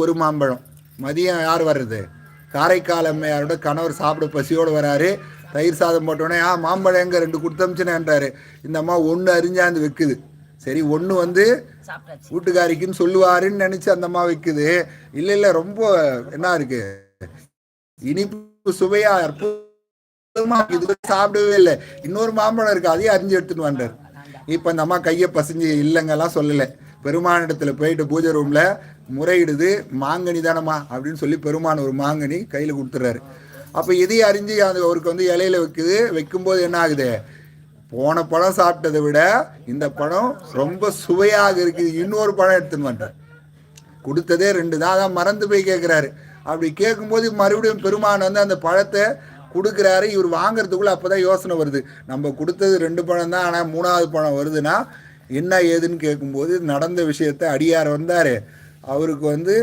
ஒரு மாம்பழம். மதியம் யார் வர்றது? காரைக்கால் அம்மையாரோட கணவர் சாப்பிட பசியோடு வராரு. தயிர் சாதம் போட்டோடனே மாம்பழம் எங்க 2 கொடுத்தமிச்சுனேன்றாரு. இந்த அம்மா ஒன்று அறிஞ்சாந்து வைக்குது. சரி ஒன்று வந்து வீட்டுக்காரிக்குன்னு சொல்லுவாருன்னு நினச்சி அந்த அம்மா வைக்குது. இல்லை ரொம்ப என்ன இருக்கு, இனிப்பு சுவையா அற்புதமா இது சாப்பிடவே இல்லை. இன்னொரு மாம்பழம் இருக்கு, அதையும் அறிஞ்சு எடுத்துன்னு வந்தார். இப்போ இந்த அம்மா கையை பசஞ்சு இல்லைங்கெல்லாம் சொல்லலை. பெருமானிடத்தில் போயிட்டு பூஜை ரூமில் முறையிடுது. மாங்கனி தானம்மா அப்படின்னு சொல்லி பெருமான் ஒரு மாங்கனி கையில் கொடுத்துட்றாரு. அப்போ இதையும் அறிஞ்சு அது அவருக்கு வந்து இலையில வைக்குது. வைக்கும்போது என்ன ஆகுது, போன பழம் சாப்பிட்டதை விட இந்த பழம் ரொம்ப சுவையாக இருக்குது, இன்னொரு பழம் எடுத்துன்னு வந்தார். கொடுத்ததே 2 தான், அதான் மறந்து போய் கேட்குறாரு. அப்படி கேட்கும்போது மறுபடியும் பெருமான் வந்து அந்த பழத்தை கொடுக்குறாரு. இவர் வாங்கிறதுக்குள்ளே அப்போ தான் யோசனை வருது, நம்ம கொடுத்தது 2 பழம் தான், ஆனால் 3வது பழம் வருதுன்னா என்ன ஏதுன்னு கேட்கும்போது நடந்த விஷயத்தை அடியார் வந்தார். அவருக்கு வந்து